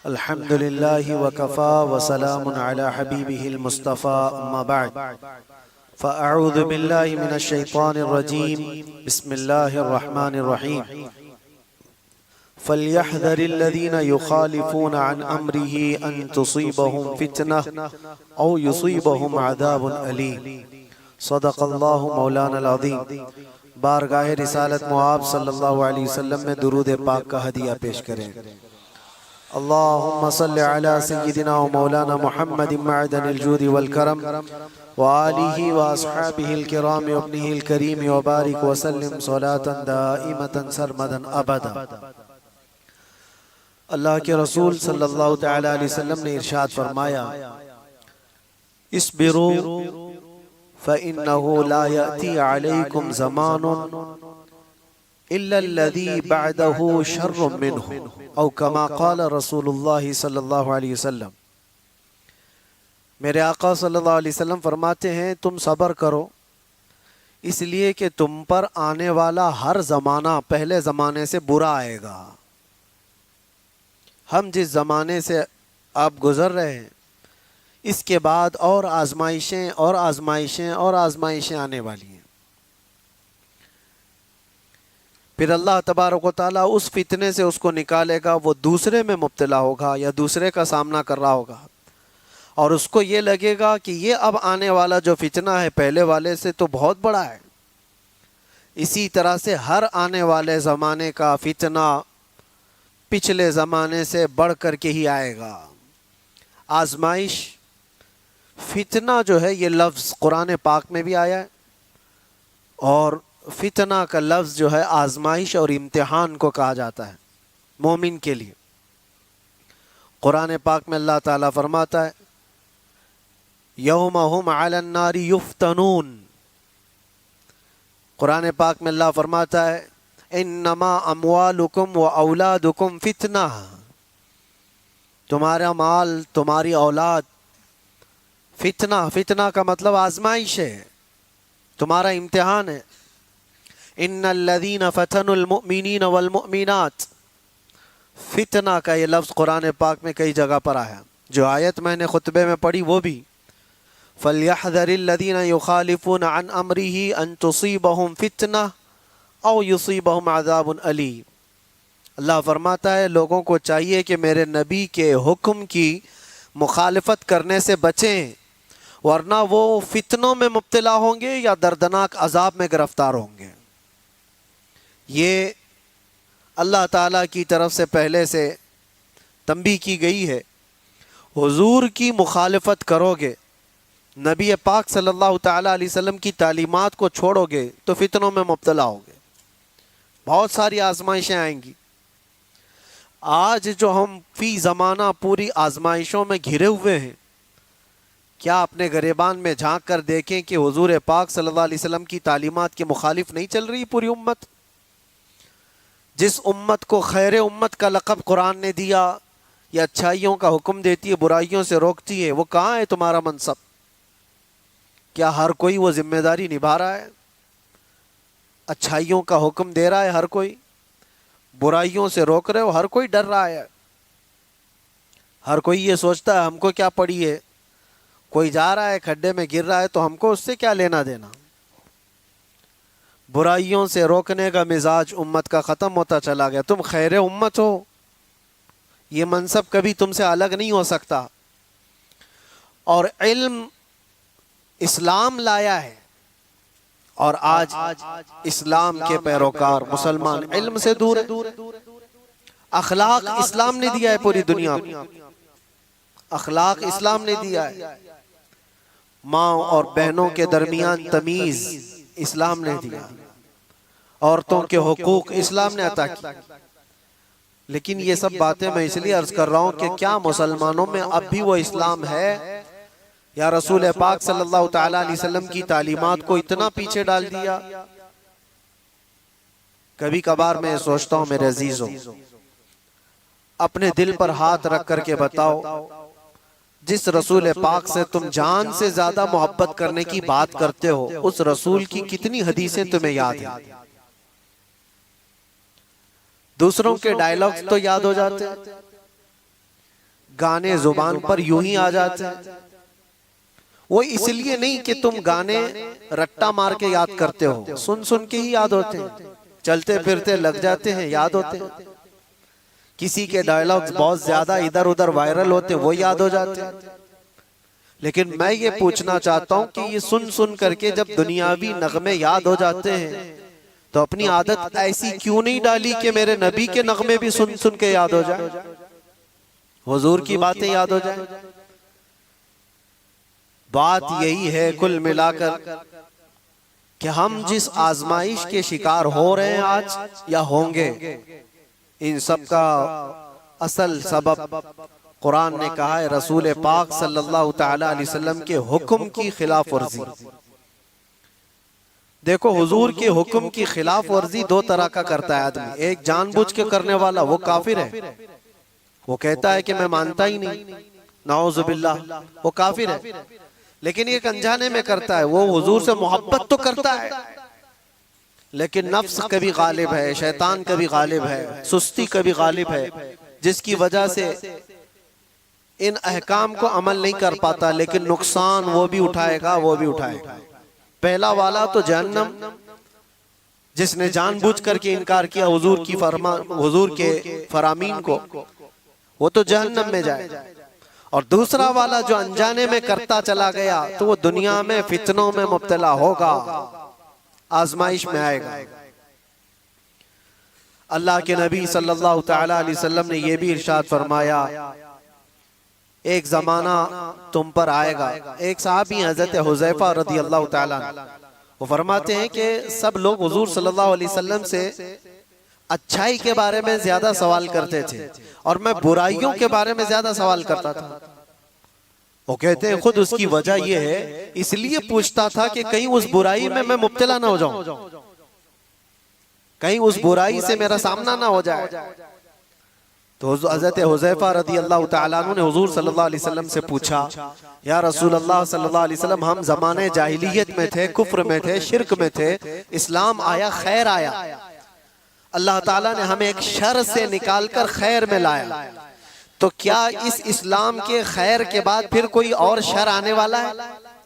अल्हम्दुलिल्लाहि वकफ़ा वसलामुन अला हबीबिहिल मुस्तफ़ा अम्मा बअद फ़अऊज़ु बिल्लाहि मिनश शैतानिर रजीम बिस्मिल्लाहिर रहमानिर रहीम फ़ल्यहज़रिल्लज़ीना युख़ालिफ़ूना अन अम्रिही अन तुसीबहुम फ़ितनह औ युसीबहुम अज़ाबुन अलीम। सदक़ल्लाहु मौलाना अज़ीम। बारगाह रिसालत मुआब सल्लल्लाहु अलैहि वसल्लम में दुरूद पाक का हदिया पेश करें। अल्लाहुम्मा सल्लि अला सय्यिदिना व मौलाना मुहम्मदिन मअदनिल जूदि वल करम व आलिहि व अस्हाबिहिल किराम व इब्निहिल करीम व बारिक व सल्लिम सलातन दाइमतन सरमदन अबदा। अल्लाह के रसूल सल्लल्लाहु तआला अलैहि वसल्लम ने इरशाद फरमाया, इस्बिरू फ़इन्नहु ला यअती अलैकुम ज़मानुन इल्लल्लज़ी बअदहु शर्रुम मिन्हु औ कमा क़ाल रसूलुल्लाह सल्लल्लाहु अलैहि वसल्लम। मेरे आका सल्लल्लाहु अलैहि वसल्लम फरमाते हैं, तुम सब्र करो इसलिए कि तुम पर आने वाला हर ज़माना पहले ज़माने से बुरा आएगा। हम जिस ज़माने से आप गुज़र रहे हैं इसके बाद और आज़माइशें और आज़माइशें और आज़माइशें आने वाली हैं। फिर अल्लाह तबारक व तआला उस फितने से उसको निकालेगा, वो दूसरे में मुब्तला होगा या दूसरे का सामना कर रहा होगा और उसको ये लगेगा कि ये अब आने वाला जो फितना है पहले वाले से तो बहुत बड़ा है। इसी तरह से हर आने वाले ज़माने का फितना पिछले ज़माने से बढ़ कर के ही आएगा। आज़माइश, फितना जो है ये लफ्ज़ कुरान पाक में भी आया है और फितना का लफ्ज़ जो है आज़माइश और इम्तिहान को कहा जाता है मोमिन के लिए। कुरान पाक में अल्लाह ताला फरमाता है, यौम हुम अलन नारी युफ्तनून। कुरान पाक में अल्लाह फरमाता है, इन्नमा अम्वालुकुम व औलादुकुम फितना। तुम्हारा माल, तुम्हारी औलाद फितना, फितना का मतलब आज़माइश है, तुम्हारा इम्तिहान है। इन्नल्लज़ीना फ़तनुल मुअमिनीन वल मुअमिनात। फितना का ये लफ्ज़ कुरान पाक में कई जगह पर आया। जो आयत मैंने खुतबे में पढ़ी वो भी, फ़ल्यहज़रिल्लज़ीना युख़ालिफ़ूना अन अम्रिही अन तुसीबहुम फ़ितना औ युसीबहुम अज़ाबुन अलीम। अल्लाह फरमाता है, लोगों को चाहिए कि मेरे नबी के हुक्म की मुखालफत करने से बचें, वरना वो फितनों में मुब्तला होंगे या दर्दनाक अजाब में गिरफ्तार होंगे। ये अल्लाह ताला की तरफ से पहले से तंबीह की गई है। हुजूर की मुखालफत करोगे, नबी पाक सल्लल्लाहु ताला अलैहि वसल्लम की तालीमात को छोड़ोगे तो फितनों में मुब्तला होगे, बहुत सारी आजमाइशें आएंगी। आज जो हम फी ज़माना पूरी आजमाइशों में घिरे हुए हैं, क्या अपने गिरेबान में झांक कर देखें कि हुजूर पाक सल्लल्लाहु अलैहि वसल्लम की तालीमात के मुखालिफ नहीं चल रही पूरी उम्मत। जिस उम्मत को खैर उम्मत का लक़ब कुरान ने दिया, या अच्छाइयों का हुक्म देती है, बुराइयों से रोकती है, वो कहाँ है तुम्हारा मनसब? क्या हर कोई वो जिम्मेदारी निभा रहा है? अच्छाइयों का हुक्म दे रहा है हर कोई, बुराइयों से रोक रहे हो हर कोई, डर रहा है हर कोई। ये सोचता है हमको क्या पड़ी है, कोई जा रहा है खड्डे में गिर रहा है तो हमको उससे क्या लेना देना। बुराइयों से रोकने का मिजाज उम्मत का ख़त्म होता चला गया। तुम खैर उम्मत हो, ये मनसब कभी तुमसे अलग नहीं हो सकता। और इल्म इस्लाम लाया है और आज इस्लाम के पैरोकार मुसलमान इल्म से दूर है। अखलाक इस्लाम ने दिया है पूरी दुनिया को, अखलाक इस्लाम ने दिया है। माँ और बहनों के दरमियान तमीज़ इस्लाम ने दिया, औरतों के हुकूक इस्लाम ने अता की। लेकिन ये सब बातें मैं इसलिए अर्ज कर रहा हूँ कि क्या मुसलमानों में अब भी वो इस्लाम है, या रसूल पाक सल्लल्लाहु ताला अलैहि वसल्लम की तालीमात को इतना पीछे डाल दिया। कभी कभार मैं सोचता हूँ मेरे अजीजों, अपने दिल पर हाथ रख करके बताओ, जिस रसूल पाक से तुम जान से ज्यादा मोहब्बत करने की बात करते हो, उस रसूल की कितनी हदीसें तुम्हें याद हैं? दूसरों के डायलॉग्स तो याद हो जाते हैं, गाने जुबान पर यूं ही आ जाते हैं। वो इसलिए नहीं कि तुम गाने रट्टा मार के याद करते हो, सुन सुन के ही याद होते हैं, चलते फिरते लग जाते हैं, याद होते हैं। किसी के डायलॉग्स बहुत ज्यादा इधर उधर वायरल होते हैं, वो याद हो जाते हैं। लेकिन मैं ये पूछना चाहता हूं कि ये सुन सुन करके जब दुनियावी नगमे याद हो जाते हैं तो अपनी आदत ऐसी क्यों नहीं डाली कि मेरे नबी के नगमे भी सुन सुन के याद हो जाए, हुजूर की बातें याद हो जाए। बात यही है कुल मिलाकर कि हम जिस आजमाइश के शिकार हो रहे हैं आज या होंगे, इन सब का असल सबब कुरान ने कहा है रसूल पाक सल्लल्लाहु ताला अलैहि वसल्लम के हुक्म की खिलाफ वर्जी। देखो हुजूर के हुक्म की खिलाफ वर्जी दो तरह का करता है आदमी। एक जानबूझ के करने वाला, वो काफिर है, वो कहता है कि मैं मानता ही नहीं, नाउजुबिल्लाह, वो काफिर है। लेकिन एक अनजाने में करता है, वो हुजूर से मोहब्बत तो करता है लेकिन नफ्स कभी गालिब है, शैतान कभी गालिब है, सुस्ती कभी गालिब है, जिसकी वजह से इन अहकाम को अमल नहीं कर पाता। लेकिन नुकसान वो भी उठाएगा, वो भी उठाएगा। पहला वाला तो जहन्नम, जिसने जानबूझ करके इनकार किया हुजूर के फरामीन को, वो तो जहन्नम में जाए। और दूसरा वाला जो अनजाने में करता चला गया तो वो दुनिया में फितनों में मुब्तला होगा, आजमाइश में आएगा। अल्लाह के नबी सल्लल्लाहु ताला अलैहि वसल्लम ने यह भी इरशाद फरमाया, एक जमाना तुम पर आएगा। एक साहबी हजरत हुज़ैफा रदी अल्लाह ताला, वो फरमाते हैं कि सब लोग हुजूर सल्लल्लाहु अलैहि वसल्लम से अच्छाई के बारे में ज्यादा सवाल करते थे और मैं बुराइयों के बारे में ज्यादा सवाल करता था। वो कहते हैं खुद उसकी वजह यह है, इसलिए पूछता था कि कहीं उस बुराई में मैं मुब्तला ना हो जाऊं, कहीं उस बुराई से मेरा सामना ना हो जाए। तो हज़रत हुज़ैफा रज़ी अल्लाह तआला अन्हु ने हुजूर सल्लल्लाहु अलैहि वसल्लम से पूछा, या रसूल अल्लाह सल्लल्लाहु अलैहि वसल्लम, हम ज़माने जाहिलियत में थे, कुफ्र में थे, शिर्क में थे, इस्लाम आया, खैर आया, अल्लाह ताला ने हमें एक शर से निकालकर खैर में लाया, तो क्या इस इस्लाम के खैर के बाद फिर कोई और शर आने वाला है?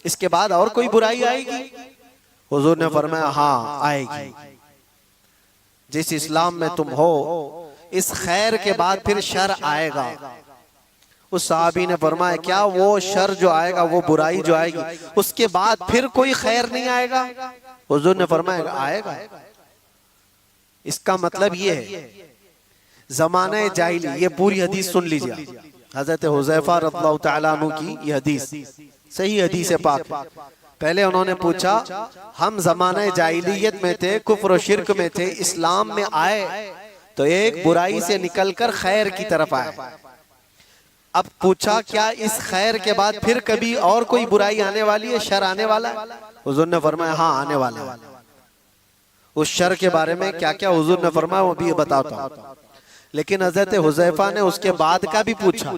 इसके बाद और कोई बुराई आएगी? हुजूर ने फरमाया, हाँ आएगी। जिस इस्लाम में तुम हो, इस खैर के बाद फिर शर आएगा। उस साहबी ने फरमाया, क्या वो शर जो आएगा, वो बुराई जो आएगी, उसके बाद फिर कोई खैर नहीं आएगा? हुजूर ने फरमाया, आएगा। इसका मतलब ये है ज़माने जाहिली, ये पूरी हदीस सुन लीजिए, हजरत हुज़ैफा रज़ियल्लाहु तआला अन्हु की ये हदीस सही हदीस है पाक। पहले उन्होंने पूछा, हम ज़माने जाहिलियत में थे, कुफ्र और शिर्क में थे, इस्लाम में आए तो एक बुराई से निकलकर खैर की तरफ आए। अब पूछा, क्या इस खैर के बाद फिर कभी और कोई बुराई आने वाली है, शर आने वाला है? हुजूर ने फरमाया, हाँ आने वाला है। उस शर के बारे में क्या क्या हुजूर ने फरमाया वो भी बताता हूं। लेकिन हजरत हुज़ैफा ने उसके बाद का भी पूछा,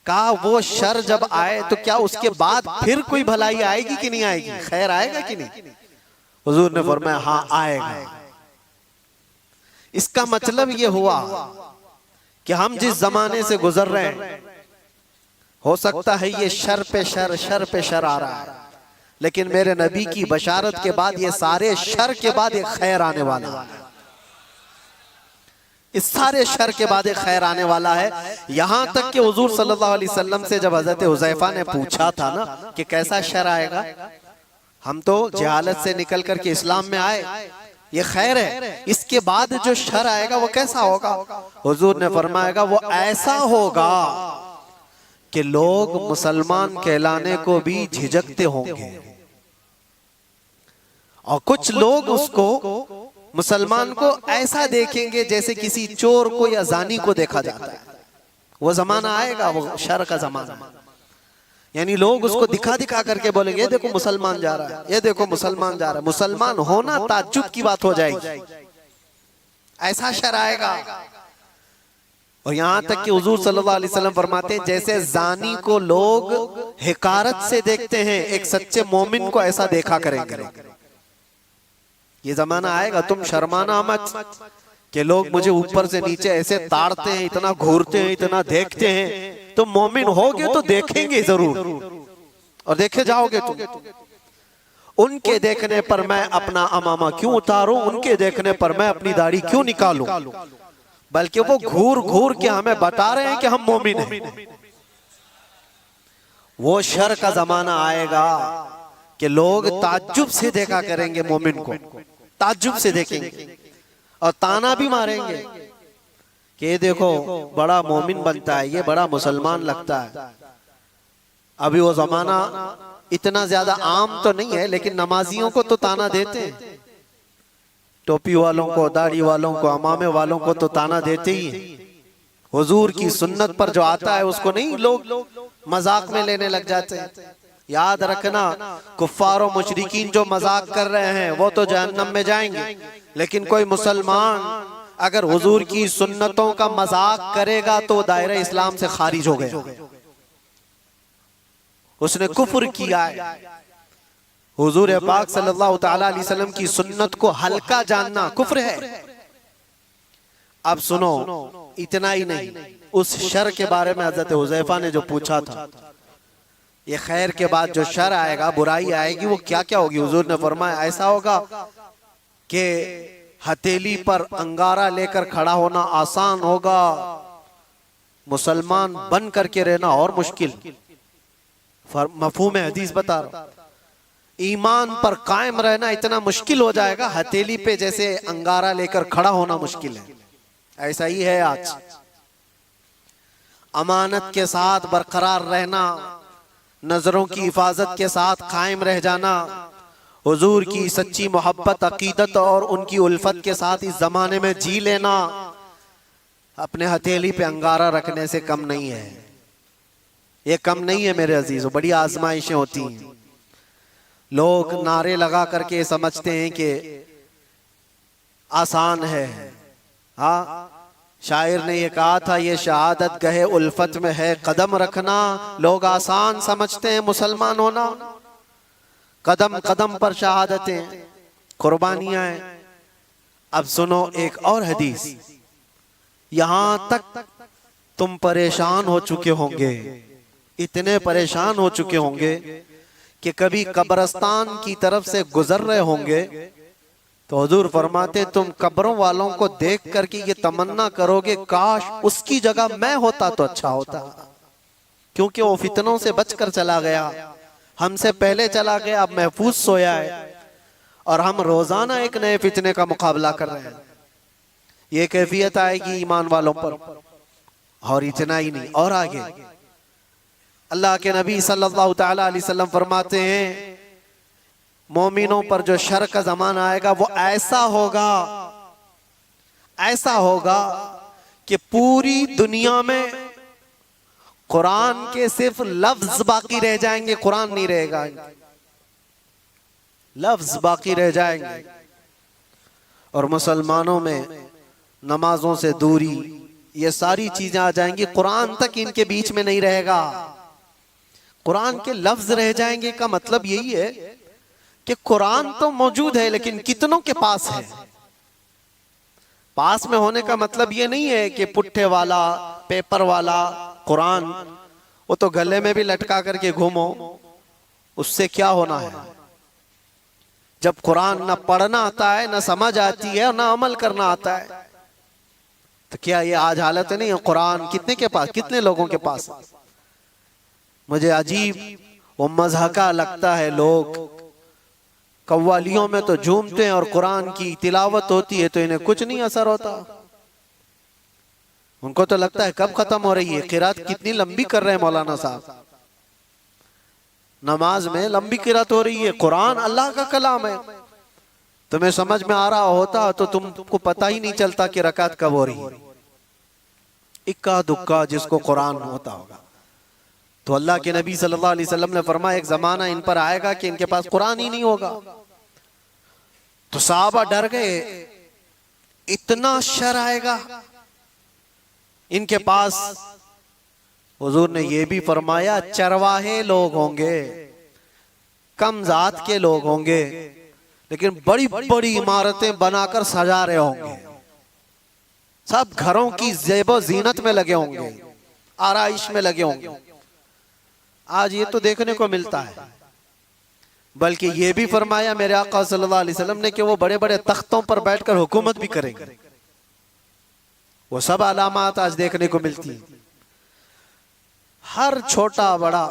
कहा वो शर जब आए तो क्या उसके बाद फिर कोई भलाई आएगी कि नहीं आएगी, खैर आएगा कि नहीं? हुजूर ने फरमाया, हाँ आएगा। इसका मतलब ये हुआ कि हम जिस जमाने से गुजर रहे हैं, हो सकता है ये शर पे शर आ रहा है, लेकिन मेरे नबी की बशारत के बाद ये सारे शर के बाद एक खैर आने वाला है। इस सारे शर के बाद एक खैर आने वाला है। यहां तक कि हुजूर सल्लल्लाहु अलैहि वसल्लम से जब हजरत हुज़ैफा ने पूछा था ना कि कैसा शर आएगा, हम तो जहालत से निकल करके इस्लाम में आए, ये खैर है, इसके बाद जो शर आएगा वो कैसा होगा? हुजूर ने फरमाएगा, वो ऐसा होगा कि लोग मुसलमान कहलाने को भी झिझकते होंगे और कुछ लोग उसको, मुसलमान को ऐसा देखेंगे जैसे किसी चोर को या जानी को देखा जाता है। वो जमाना आएगा, वो शर का जमाना, यानी लोग उसको दिखा दिखा करके बोलेंगे, ये देखो मुसलमान जा रहा है, ये देखो मुसलमान जा रहा है। मुसलमान होना ताज्जुब की बात हो जाएगी, ऐसा शर आएगा। और यहां तक कि हुजूर सल्लल्लाहु अलैहि वसल्लम फरमाते हैं, जैसे जानी को लोग हिकारत से देखते हैं, एक सच्चे मोमिन को ऐसा देखा करेंगे। ये जमाना आएगा, तुम शर्माना मत कि लोग मुझे ऊपर से नीचे ऐसे ताड़ते हैं, इतना घूरते हैं, इतना देखते हैं। तो मोमिन होगे तो देखेंगे जरूर, और देखे जाओगे तुम। उनके देखने पर मैं अपना अमामा क्यों उतारूं, उनके देखने पर मैं अपनी दाढ़ी क्यों निकालूं, बल्कि वो घूर घूर के हमें बता रहे हैं कि हम मोमिन हैं। वो शर का जमाना आएगा कि लोग ताज्जुब से देखा करेंगे मोमिन को, ताज्जुब से देखेंगे और ताना भी मारेंगे कि ये देखो बड़ा मोमिन बनता है, ये बड़ा मुसलमान लगता है। अभी वो जमाना इतना ज्यादा आम तो नहीं है, लेकिन नमाजियों को तो ताना देते हैं, टोपी वालों को, दाढ़ी वालों को, अमामे वालों को तो ताना देते ही हैं। हुजूर की सुन्नत पर जो आता है उसको नहीं लोग मजाक में लेने लग जाते हैं। याद रखना, कुफ्फार और मुशरिकीन जो मजाक कर रहे हैं वो तो जहन्नम में जाएंगे, लेकिन कोई मुसलमान अगर हुजूर की सुन्नतों का मजाक करेगा तो दायरा इस्लाम से खारिज हो गया, उसने कुफ्र किया है। हुजूर पाक सल्लल्लाहु तआला अलैहि वसल्लम की सुन्नत को हल्का जानना कुफ्र है। अब सुनो, इतना ही नहीं, उस शर के बारे में हजरत हुज़ैफा ने जो पूछा था, ये खैर के बाद जो शर आएगा, बुराई आएगी, वो क्या क्या होगी। हुजूर ने फरमाया ऐसा होगा कि हथेली पर अंगारा लेकर खड़ा होना आसान होगा, मुसलमान बन करके रहना और मुश्किल। मफहूम हदीस बता रहा हूं, ईमान पर कायम रहना इतना मुश्किल हो जाएगा, हथेली पे जैसे अंगारा लेकर खड़ा होना मुश्किल है। ऐसा ही है आज। अमानत के साथ बरकरार रहना, नजरों की हिफाजत के साथ कायम रह जाना, हुजूर की सच्ची मोहब्बत, अकीदत और उनकी उल्फत के साथ इस जमाने में जी लेना, अपने हथेली पे अंगारा रखने से कम नहीं है। ये कम नहीं है मेरे अजीजों, बड़ी आजमाइशें होती हैं। लोग नारे लगा करके समझते हैं कि आसान है। हाँ, शायर ने ये कहा था, ये शहादत गहे उल्फत में है कदम रखना। लोग आसान समझते हैं मुसलमान होना, कदम कदम पर शहादतें, कुर्बानियां हैं। अब सुनो एक और हदीस, यहां तक तुम परेशान हो चुके होंगे, इतने परेशान हो चुके होंगे कि कभी कब्रिस्तान की तरफ से गुजर रहे होंगे तो हुजूर फरमाते तुम कब्रों वालों को देख करके ये तमन्ना करोगे काश उसकी जगह मैं होता तो अच्छा होता, क्योंकि वो फितनों से बचकर चला गया, हमसे पहले चला गया, अब महफूज सोया है, और हम रोजाना एक नए फितने का मुकाबला कर रहे हैं। ये कैफियत आएगी ईमान वालों पर। और इतना ही नहीं, और आगे अल्लाह के नबी सल्लल्लाहु तआला अलैहि वसल्लम फरमाते हैं, मोमिनों पर जो शर का जमाना आएगा वो ऐसा होगा कि पूरी दुनिया में कुरान के सिर्फ लफ्ज बाकी रह जाएंगे, कुरान नहीं रहेगा, लफ्ज बाकी रह जाएंगे। और मुसलमानों में नमाजों से दूरी, ये सारी चीजें आ जाएंगी, कुरान तक इनके बीच में नहीं रहेगा, कुरान के लफ्ज रह जाएंगे। का मतलब यही है कि कुरान तो मौजूद है लेकिन कितनों के पास है। पास में होने का मतलब ये नहीं है कि पुट्ठे वाला, पेपर वाला कुरान, वो तो गले में भी लटका करके घूमो, उससे क्या होना है। जब कुरान ना पढ़ना आता है, ना समझ आती है और ना अमल करना आता है, तो क्या ये आज हालत नहीं है। कुरान कितने के पास, कितने लोगों के पास। मुझे अजीब वो मज़हका लगता है, लोग कव्वालियों में तो झूमते हैं और कुरान की तिलावत होती है तो इन्हें कुछ नहीं असर होता। उनको तो लगता है कब खत्म हो रही है, किरात कितनी लंबी कर रहे हैं मौलाना साहब, नमाज में लंबी किरात हो रही है। कुरान अल्लाह का कलाम है, तुम्हें समझ में आ रहा होता तो तुमको पता ही नहीं चलता कि रकात कब हो रही है। इक्का दुक्का जिसको कुरान होता होगा। तो अल्लाह के नबी सल्लल्लाहु अलैहि वसल्लम ने फरमाया एक जमाना इन पर आएगा कि इनके पास कुरान ही नहीं होगा। तो सहाबा डर गए, इतना शर आएगा इनके पास। हुजूर ने यह भी फरमाया चरवाहे लोग होंगे, कम जात के लोग होंगे, लेकिन बड़ी बड़ी इमारतें बनाकर सजा रहे होंगे। सब घरों की ज़ेबो जीनत में लगे होंगे, आराइश में लगे होंगे। आज ये तो देखने को मिलता है। बल्कि ये भी फरमाया मेरे आका सल्लल्लाहु अलैहि वसल्लम ने कि वो बड़े बड़े तख्तों पर बैठकर हुकूमत भी करेंगे। वो सब अलामात आज देखने को मिलती है। हर छोटा बड़ा,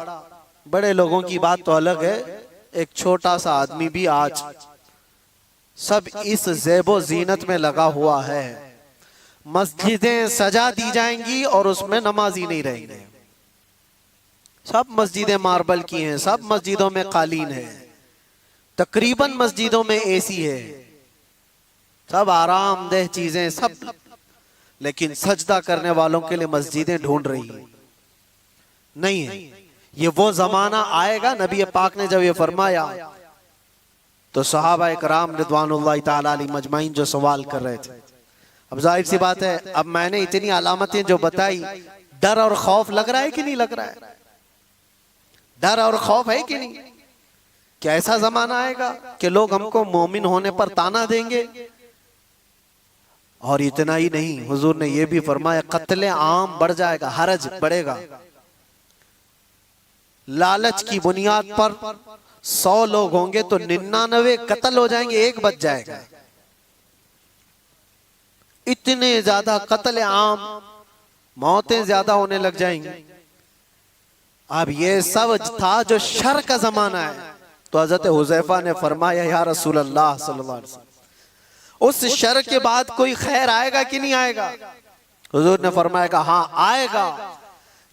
बड़े लोगों की बात तो अलग है, एक छोटा सा आदमी भी आज सब इस ज़ेबो जीनत में लगा हुआ है। मस्जिदें सजा दी जाएंगी और उसमें नमाजी नहीं रहेंगे। सब मस्जिदें मार्बल की हैं, सब मस्जिदों में कालीन है, तकरीबन मस्जिदों में एसी है, सब आरामदेह चीजें सब, लेकिन सजदा करने वालों के लिए मस्जिदें ढूंढ रही है, नहीं है। ये वो जमाना आएगा। नबी पाक ने जब ये फरमाया तो सहाबा इकराम रिदवानुल्लाह ताला अलैहिम मजमाइन जो सवाल कर रहे थे, अब जाहिर सी बात है, अब मैंने इतनी अलामतें जो बताई, डर और खौफ लग रहा है कि नहीं लग रहा है? डर और खौफ है कि नहीं? क्या ऐसा जमाना आएगा कि लोग हमको मोमिन होने पर ताना देंगे? और इतना ही नहीं, हुजूर ने यह भी फरमाया कत्ले आम बढ़ जाएगा, हरज बढ़ेगा। लालच की बुनियाद पर 100 लोग होंगे तो 99 कत्ल हो जाएंगे, एक बच जाएगा। इतने ज्यादा कत्ले आम, मौतें ज्यादा होने लग जाएंगी। अब ये सब था जो शर का जमाना है। तो हजरत हुज़ैफा ने फरमाया या रसूल अल्लाह सल्लल्लाहु अलैहि वसल्लम, उस शर के बाद कोई खैर आएगा कि नहीं आएगा? हुजूर ने फरमाया हाँ आएगा।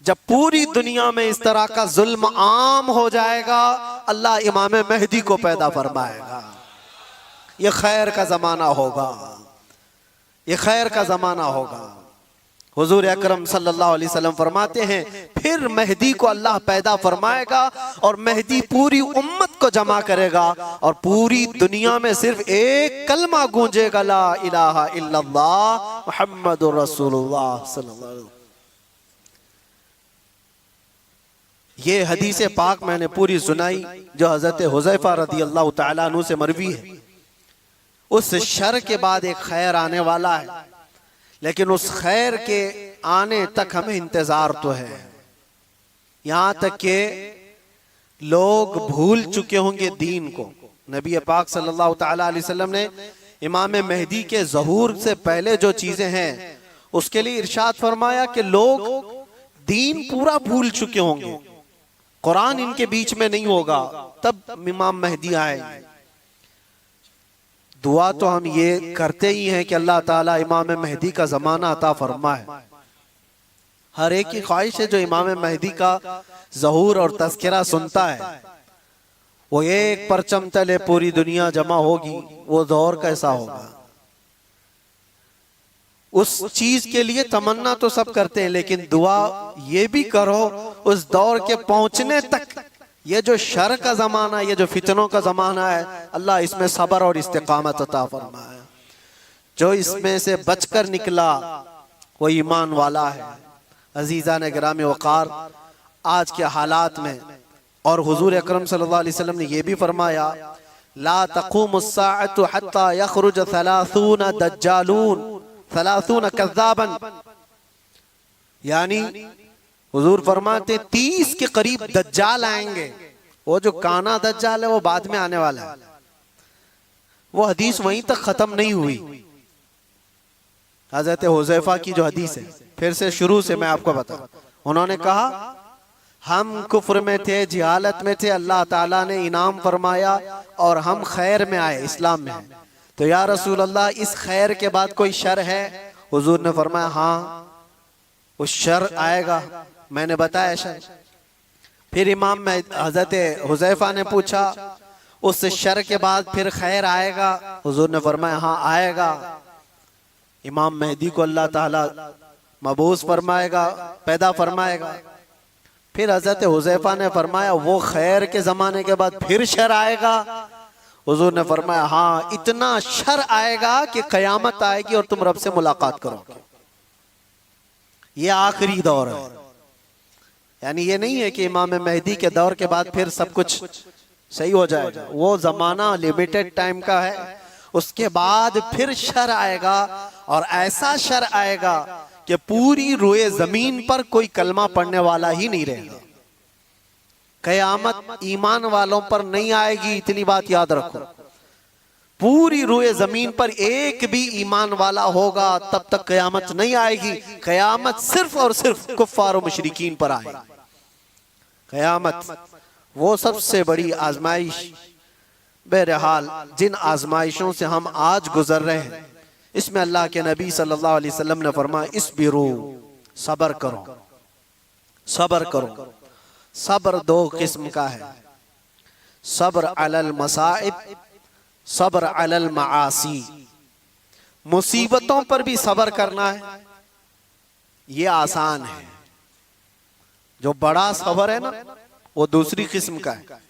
जब पूरी दुनिया में इस तरह का जुल्म आम हो जाएगा, अल्लाह इमाम मेहदी को पैदा फरमाएगा। ये खैर का जमाना होगा, ये खैर का जमाना होगा। हुजूर अकरम सल्लल्लाहु अलैहि वसल्लम फरमाते हैं फिर मेहदी को अल्लाह पैदा फरमाएगा और मेहदी पूरी उम्मत को जमा करेगा और पूरी दुनिया में सिर्फ एक कलमा गूंजेगा, ला इलाहा इल्लल्लाह मुहम्मदुर रसूलुल्लाह सल्लल्लाहु अलैहि वसल्लम। ये हदीस पाक मैंने पूरी सुनाई जो हजरत हुज़ैफा रदियल्लाहु ताला अन्हु से मरवी है। उस शर के बाद एक खैर आने वाला है, लेकिन उस खैर के आने तक हमें इंतजार तो है। यहां तक के लोग भूल चुके होंगे दीन को। नबी पाक सल्लल्लाहु ताला अलैहि वसल्लम ने इमाम मेहदी के ज़हूर से पहले जो चीजें हैं उसके लिए इरशाद फरमाया कि लोग दीन पूरा भूल चुके होंगे, कुरान इनके बीच में नहीं होगा, तब इमाम मेहदी आए। दुआ तो हम ये करते ही हैं कि अल्लाह ताला इमाम मेहदी का जमाना अता फरमाए। हर एक की ख्वाहिश है जो इमाम मेहदी का ज़हूर और तज़किरा सुनता है, वो एक परचम तले पूरी दुनिया जमा होगी, वो दौर कैसा होगा। उस चीज के लिए तमन्ना तो सब करते हैं, लेकिन दुआ ये भी करो उस दौर के पहुंचने तक। ये जो शर का जमाना, ये जो फितनों का जमाना है, अल्लाह इसमें सबर और इस्तिकामत अता फरमाए। जो इसमें से बचकर निकला वो ईमान वाला है। अजीजा ने गिरामी वकार, आज के हालात में और हुजूर अकरम सल्लल्लाहु अलैहि वसल्लम ने यह भी फरमाया ला तक़ूमुस्साअतु हत्ता यख़रुज 30 दज्जालून 30 कज़्ज़ाबन, यानी हुजूर फरमाते 30 के करीब दज्जाल आएंगे। वो जो काना दज्जाल है वो बाद में आने वाला है। वो हदीस वहीं तक खत्म नहीं हुई। हजरत हुज़ैफा की जो हदीस है, फिर से शुरू से मैं आपको बताऊं। उन्होंने कहा हम कुफ्र में थे, जिहालत में थे, अल्लाह ताला ने इनाम फरमाया और हम खैर में आए, इस्लाम में आए। तो या रसूल अल्लाह इस खैर के बाद कोई शर है? हुजूर ने फरमाया हाँ उस शर आएगा, मैंने बताया शर। फिर इमाम में हजरत हुज़ैफा ने पूछा उस शर के बाद फिर खैर आएगा? हुजूर ने फरमाया हाँ आएगा। इमाम मेहदी को अल्लाह ताला मबूस फरमाएगा, पैदा फरमाएगा। फिर हजरत हुज़ैफा ने फरमाया वो खैर के जमाने के बाद फिर शर आएगा? हुजूर ने फरमाया हाँ इतना शर आएगा कि कयामत आएगी और तुम रब से मुलाकात करोगे। ये आखिरी दौर है, यानी ये नहीं है कि इमाम मेहदी के दौर के बाद फिर सब कुछ सही हो जाएगा। वो जमाना लिमिटेड टाइम का है, उसके बाद फिर शर आएगा, और ऐसा शर आएगा कि पूरी रोए जमीन पर कोई कलमा पढ़ने वाला ही नहीं रहेगा। कयामत ईमान वालों पर नहीं आएगी, इतनी बात याद रखो। पूरी रोए जमीन पर एक भी ईमान वाला होगा तब तक कयामत नहीं आएगी। कयामत सिर्फ और सिर्फ कुफ्फार और मुशरिकीन पर आएगी। कयामत वो सबसे बड़ी आजमाइश। बहरहाल जिन आजमाइशों से हम आज गुजर रहे हैं, इसमें अल्लाह के नबी सल्लल्लाहु अलैहि वसल्लम ने फरमाया, इस्बिरू, सबर करो, सबर करो। सब्र दो किस्म का है, सब्र अलल मसाइब, सब्र अलल मासी। मुसीबतों पर भी सब्र करना है, ये आसान है। जो बड़ा सब्र है ना, वो दूसरी किस्म का है।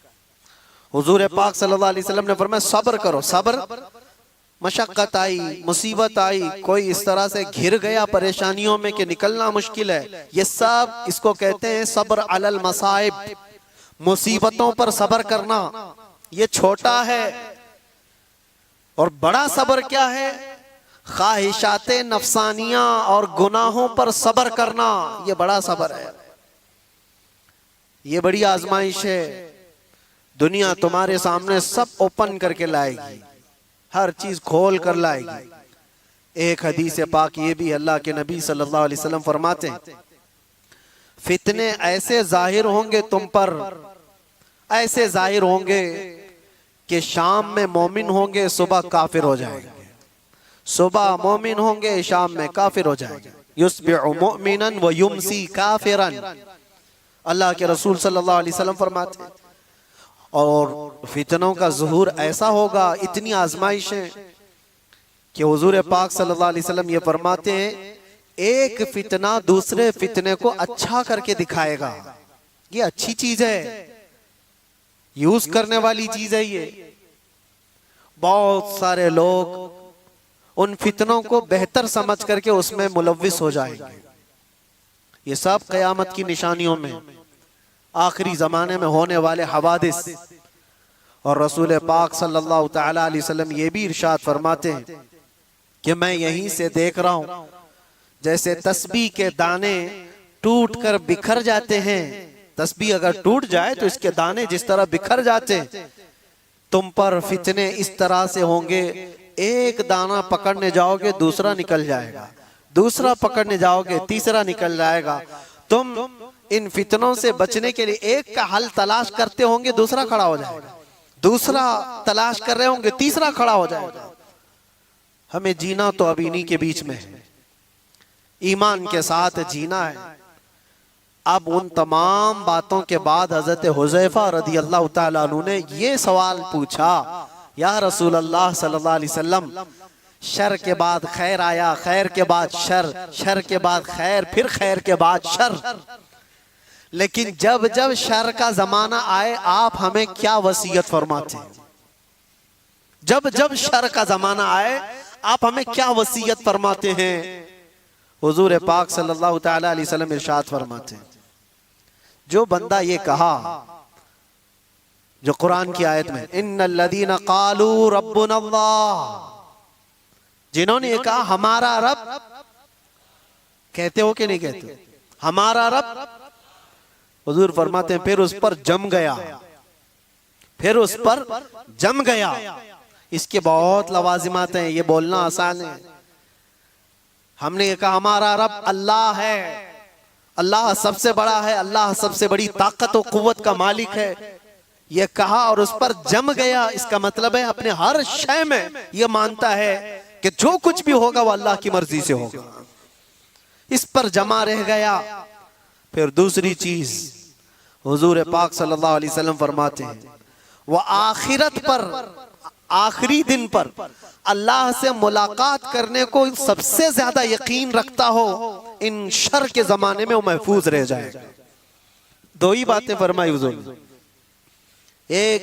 हुजूर पाक सल्लल्लाहु अलैहि वसल्लम ने फरमाया, सब्र करो। सब्र, मशक्कत आई, मुसीबत आई, कोई इस तरह से घिर गया परेशानियों में कि निकलना मुश्किल है, ये सब इसको कहते हैं सब्र अलल मसाइब। मुसीबतों पर सब्र करना ये छोटा है। और बड़ा सब्र क्या है? ख्वाहिशाते नफसानिया और गुनाहों पर सब्र करना, ये बड़ा सब्र है। ये बड़ी आजमाइश है। दुनिया तुम्हारे सामने सब ओपन करके लाएगी, हर चीज खोल कर लाएगी। एक हदीस पाक ये भी, अल्लाह के नबी सल्लल्लाहु अलैहि वसल्लम फरमाते हैं, फितने ऐसे जाहिर होंगे तुम पर, ऐसे जाहिर होंगे कि शाम में मोमिन होंगे, सुबह काफिर हो जाएंगे। सुबह मोमिन होंगे, शाम में काफिर हो जाएंगे। युस्बिउ मुमिनन व युमसी काफिरन, अल्लाह के रसूल सल्लल्लाहु अलैहि वसल्लम फरमाते हैं। और फितनों का ज़ुहूर ऐसा होगा, इतनी आजमाइशें कि हुजूर पाक सल्लल्लाहु अलैहि वसल्लम ये फरमाते हैं, एक फितना दूसरे फितने को अच्छा करके दिखाएगा। ये अच्छी चीज है, यूज करने वाली चीज है। ये बहुत सारे लोग उन फितनों को बेहतर समझ करके उसमें मुलव्विस हो जाएंगे। ये सब कयामत की निशानियों में, आखिरी जमाने में होने वाले हवादिस। और रसूल पाक सल्लल्लाहु तआला अलैहि वसल्लम ये भी इरशाद फरमाते हैं कि मैं यहीं से देख रहा हूं, जैसे तस्बीह के दाने टूट कर बिखर जाते हैं। तस्बीह अगर टूट जाए तो इसके दाने जिस तरह बिखर जाते हैं, तुम पर फितने इस तरह से होंगे, एक दाना पकड़ने जाओगे दूसरा निकल जाएगा, दूसरा पकड़ने जाओगे तीसरा निकल जाएगा। तुम इन फितनों से बचने के लिए एक का हल तलाश करते होंगे, दूसरा खड़ा हो जाएगा, दूसरा तलाश कर रहे होंगे, तीसरा खड़ा हो जाएगा। हमें जीना तो अब इन्हीं के बीच में है, ईमान के साथ जीना है। अब उन तमाम बातों के बाद हजरत हुज़ैफा रदी अल्लाह ताला अन्हु ने ये सवाल पूछा, या रसूल अल्लाह सल्लल्लाहु अलैहि वसल्लम, शर के बाद खैर आया, खैर के बाद शर, शर के बाद खैर, फिर खैर के बाद शर, लेकिन जब जब शर का जमाना आए आप हमें क्या वसीयत फरमाते हैं? जब जब शर का जमाना आए आप हमें क्या वसीयत फरमाते हैं? हुजूर पाक सल्लल्लाहु तआला अलैहि वसल्लम इरशाद फरमाते हैं, जो बंदा ये कहा, जो कुरान की आयत में इन्नल लदीना क़ालू रब्बुनल्लाह, जिन्होंने ये कहा हमारा रब, कहते हो कि नहीं कहते हमारा रब? हुजूर फरमाते हैं फिर उस पर जम गया, फिर उस पर जम गया। इसके बहुत लवाजिमात हैं, ये बोलना आसान है। हमने ये कहा हमारा रब अल्लाह है, अल्लाह सबसे बड़ा है, अल्लाह सबसे बड़ी ताकत और कुव्वत का मालिक है, ये कहा और उस पर जम गया। इसका मतलब है अपने हर शय में ये मानता है कि जो कुछ भी होगा वो अल्लाह की मर्जी से होगा, इस पर जमा रह गया। फिर दूसरी चीज हुजूर पाक सल्लल्लाहु अलैहि वसल्लम फरमाते हैं, वो आखिरत पर, आखिरी दिन पर अल्लाह से मुलाकात करने को सबसे ज्यादा यकीन रखता हो, इन शर के जमाने में वो महफूज रह जाएगा। दो ही बातें फरमाई हुजूर ने, एक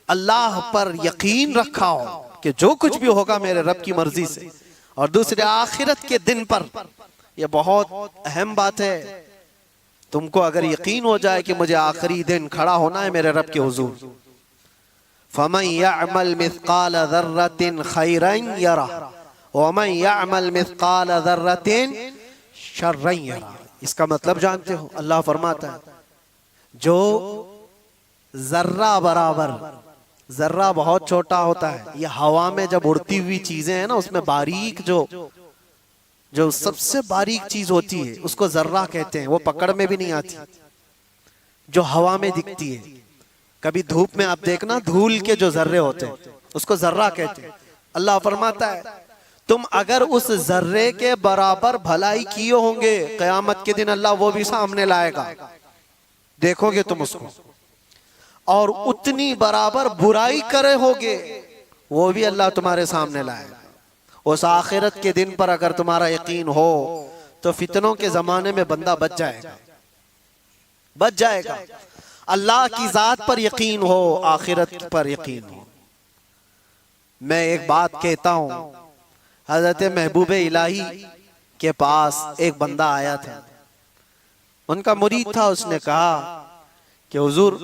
अल्लाह पर यकीन रखा हो कि जो कुछ भी होगा मेरे रब की मर्जी से, और दूसरे आखिरत के दिन पर। यह बहुत अहम बात है। तुमको अगर यकीन हो जाए कि मुझे आखिरी दिन खड़ा होना है मेरे रब के हुजूर, फमन यअमल मिस्काल ज़र्रतिन खैरन यरा वमन यअमल मिस्काल ज़र्रतिन शर्रन यरा। इसका मतलब जानते हो, अल्लाह फरमाता है जो जर्रा बराबर, जर्रा बहुत छोटा होता है, ये हवा में जब उड़ती हुई चीजें हैं ना, उसमें बारीक जो सबसे बारीक चीज होती है उसको जर्रा कहते हैं। वो पकड़ में भी नहीं आती, जो हवा में दिखती है। कभी धूप में आप देखना, धूल के जो जर्रे होते हैं उसको जर्रा कहते हैं। अल्लाह फरमाता है तुम अगर उस जर्रे के बराबर भलाई किए होंगे, कयामत के दिन अल्लाह वो भी सामने लाएगा, देखोगे तुम उसको, और उतनी बराबर बुराई करे होगे वो भी अल्लाह तुम्हारे सामने लाएगा। उस आखिरत के दिन पर अगर तुम्हारा यकीन हो तो फितनों के जमाने में बंदा बच जाएगा, बच जाएगा। अल्लाह की जात पर यकीन हो, आखिरत पर यकीन हो। मैं एक बात कहता हूं, हजरत महबूब इलाही के पास एक बंदा आया था, उनका मुरीद था। उसने कहा कि हुजूर,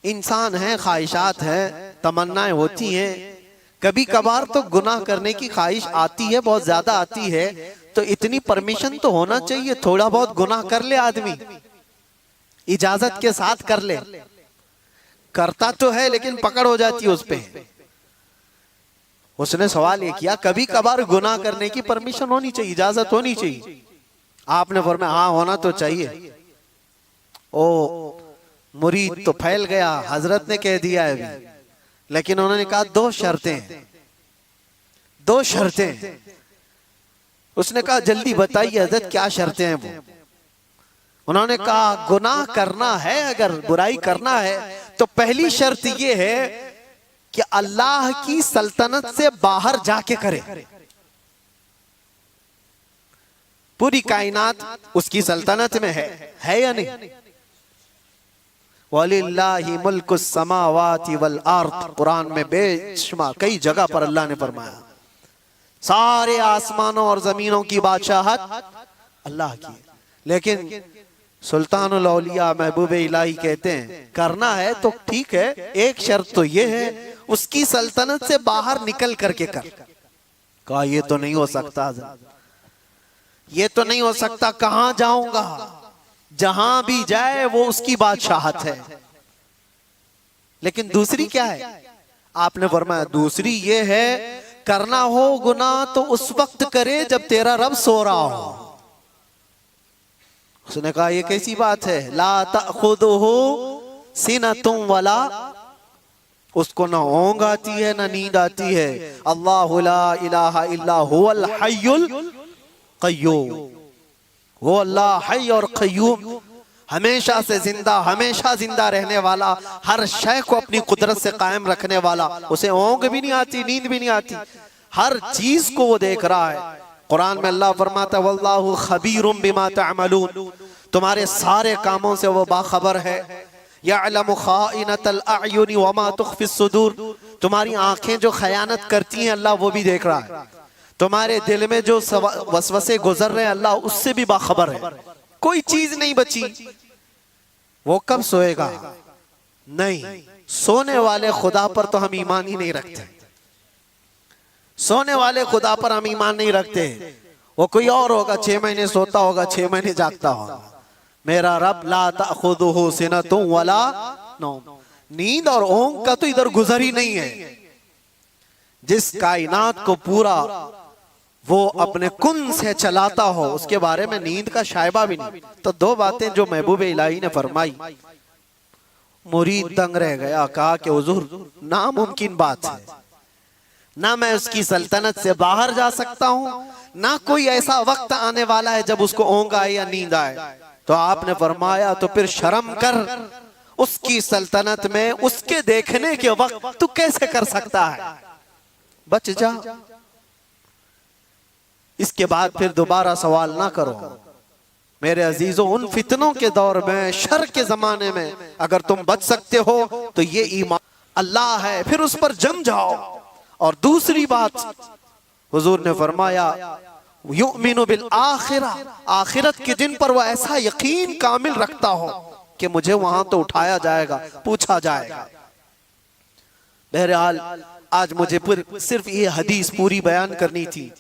इंसान है, ख्वाहिशात हैं, तमन्नाएं होती हैं, कभी कभार तो गुनाह करने की ख्वाहिश आती है, बहुत ज्यादा आती है, तो इतनी परमिशन तो होना चाहिए, थोड़ा बहुत गुनाह कर ले आदमी, इजाजत के साथ कर ले। करता तो है लेकिन पकड़ हो जाती है उस पे। उसने सवाल ये किया, कभी कभार गुनाह करने की परमिशन होनी चाहिए, इजाजत होनी चाहिए? आपने फरमाया हाँ, होना तो चाहिए। ओ मुरीद तो फैल गया, हजरत ने कह दिया है अभी, लेकिन उन्होंने कहा दो शर्तें हैं, दो शर्तें हैं। उसने कहा जल्दी बताइए हजरत क्या शर्तें हैं वो? उन्होंने कहा गुनाह करना है, अगर बुराई करना है तो पहली शर्त ये है कि अल्लाह की सल्तनत से बाहर जाके करे। पूरी कायनात उसकी सल्तनत में है या नहीं? वलिल्लाहि मुल्कुस समावाति वल अर्द, कुरान में बेशुमार कई जगह पर अल्लाह ने फरमाया सारे आसमानों और जमीनों की बादशाहत अल्लाह की। लेकिन सुल्तानुल औलिया महबूब इलाही कहते हैं करना है तो ठीक है, एक शर्त तो ये है उसकी सल्तनत से बाहर निकल करके कर। कहा ये तो नहीं हो सकता, ये तो नहीं हो सकता, कहां जाऊंगा? जहां भी जाए वो उसकी बादशाहत है। लेकिन दूसरी क्या है? आपने फरमाया दूसरी ये है करना हो गुनाह तो उस वक्त करे जब तेरा रब सो रहा हो। उसने कहा ये कैसी बात है? ला तअखुदुहु सिनतुम वला, उसको ना ऊंघ आती है ना नींद आती है। अल्लाहु ला इलाहा इल्ला हुवल हय्युल क़य्यूम, वो अल्लाह हय और क़य्यूम, हमेशा से जिंदा, हमेशा जिंदा रहने वाला, हर शय को अपनी कुदरत से कायम रखने वाला। उसे ऊंघ भी नहीं आती, नींद भी नहीं आती, हर चीज को वो देख रहा है। कुरान में अल्लाह फरमाता है वल्लाहु खबीरुम बिमा तअमलून, तुम्हारे सारे कामों से वो बाखबर है। यअलमु खाइनतल अयुनि वमा तुख्फिस सुदूर, तुम्हारी आंखें जो खयानत करती हैं अल्लाह वो भी देख रहा है। तुम्हारे दिल में जो वसवसे गुजर रहे हैं अल्लाह उससे भी बाखबर है। कोई चीज नहीं बची। वो कब सोएगा? नहीं, सोने वाले खुदा पर तो हम ईमान ही नहीं रखते। सोने वाले खुदा पर हम ईमान नहीं रखते। वो कोई और होगा, 6 महीने सोता होगा, 6 महीने जागता होगा। मेरा रब ला तअखुदुहु सिनतुम वला नौम, नींद और ऊंघ का तो इधर गुजर ही नहीं है। जिस कायनात को पूरा वो अपने कुन से चलाता हो उसके बारे में नींद का शायबा भी नहीं। तो दो बातें जो महबूब इलाही ने फरमाई, मुरीद दंग रह गया। कहा कि हुजूर नामुमकिन बात है, ना मैं उसकी सल्तनत से बाहर जा सकता हूं, ना कोई ऐसा वक्त आने वाला है जब उसको ऊंघ आए या नींद आए। तो आपने फरमाया तो फिर शर्म कर, उसकी सल्तनत में उसके देखने के वक्त तू कैसे कर सकता है? बच जा। इसके बाद फिर दोबारा सवाल ना करो। मेरे अजीजों, उन फितनों के दौर में, शर के जमाने में अगर तुम बच सकते हो तो ये ईमान अल्लाह है, फिर उस पर जम जाओ। और दूसरी बात हुजूर ने फरमाया युमिनु बिल आखिरा, आखिरत के दिन पर वो ऐसा यकीन कामिल रखता हो कि मुझे वहां तो उठाया जाएगा, पूछा जाएगा। बहरहाल आज मुझे सिर्फ ये हदीस पूरी बयान करनी थी।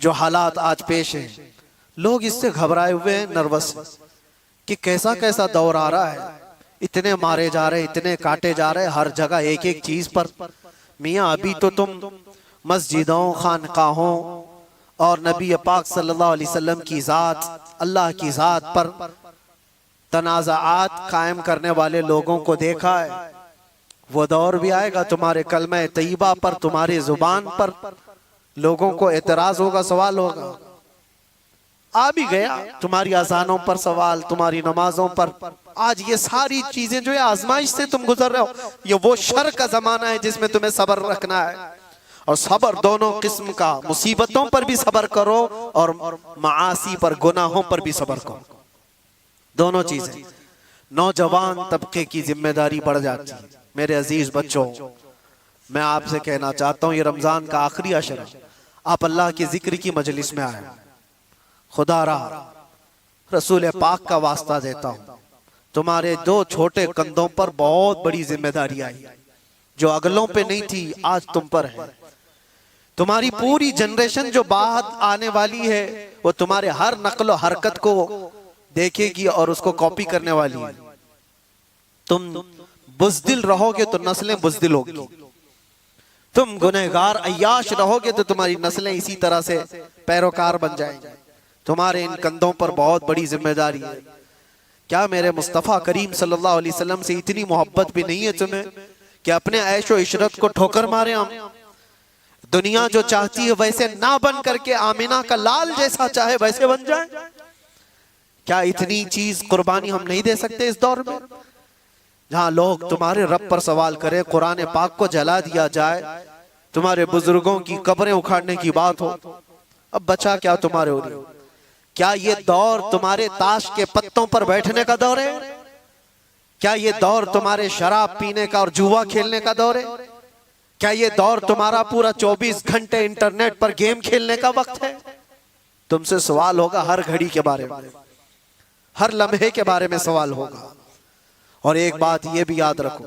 जो हालात आज पेश हैं, लोग इससे घबराए हुए हैं, नर्वस कि कैसा कैसा दौर आ रहा है, इतने मारे जा रहे, इतने काटे जा रहे, हर जगह एक एक चीज पर। मियाँ अभी तो तुम मस्जिदों, खानकाहों और नबी पाक सल्लल्लाहु अलैहि वसल्लम की जात, अल्लाह की जात पर तनाज़ात कायम करने वाले लोगों को देखा है। वो दौर भी आएगा तुम्हारे कलमे तैयबा पर, तुम्हारी जुबान पर लोगों को एतराज होगा, सवाल होगा। आ भी गया तुम्हारी अजानों पर सवाल, तुम्हारी नमाजों पर। आज ये सारी चीजें जो है आजमाइश से तुम गुजर रहे हो, ये वो शर का जमाना है जिसमें तुम्हें सब्र रखना है। और सब्र दोनों किस्म का, मुसीबतों पर भी सब्र करो और मासी पर, गुनाहों पर भी सब्र करो, दोनों चीजें। नौजवान तबके की जिम्मेदारी बढ़ जाती है। मेरे अजीज बच्चों, मैं आपसे कहना चाहता हूं, ये रमजान का आखिरी अशर, आप अल्लाह के जिक्र की मजलिस में आए। खुदारा रसूल पाक का वास्ता देता हूं, तुम्हारे दो छोटे कंधों पर बहुत बड़ी जिम्मेदारी आई, जो अगलों पे नहीं थी, आज तुम पर है। तुम्हारी पूरी जनरेशन जो बाद आने वाली है, वो तुम्हारे हर नकलो हरकत को देखेगी और उसको कॉपी करने वाली है। तुम बुज़दिल रहोगे तो नस्लें बुज़दिल होगी, तुम गुनहगार अय्याश रहोगे तो तुम्हारी नस्लें इसी तरह से पैरोकार बन जाएंगी। तुम्हारे इन कंधों पर बहुत बड़ी जिम्मेदारी है। क्या मेरे मुस्तफ़ा करीम सल्लल्लाहु अलैहि वसल्लम से इतनी मोहब्बत भी नहीं है तुम्हें कि अपने ऐशो इशरत को ठोकर मारे हम? दुनिया जो चाहती है वैसे ना बन करके आमिना का लाल जैसा चाहे वैसे बन जाए। क्या इतनी चीज कुर्बानी हम नहीं दे सकते इस दौर में, जहां लोग तुम्हारे रब पर सवाल करें, कुरान पाक को जला दिया जाए, तुम्हारे बुजुर्गों की कब्रें उखाड़ने की बात हो? अब बचा क्या तुम्हारे हो रही? क्या ये दौर तुम्हारे ताश के पत्तों पर बैठने का दौर है? क्या ये दौर तुम्हारे शराब पीने का और जुआ खेलने का दौर है? क्या ये दौर तुम्हारा पूरा 24 घंटे इंटरनेट पर गेम खेलने का वक्त है? तुमसे सवाल होगा हर घड़ी के बारे में, हर लम्हे के बारे में सवाल होगा। और एक बात ये भी याद रखो,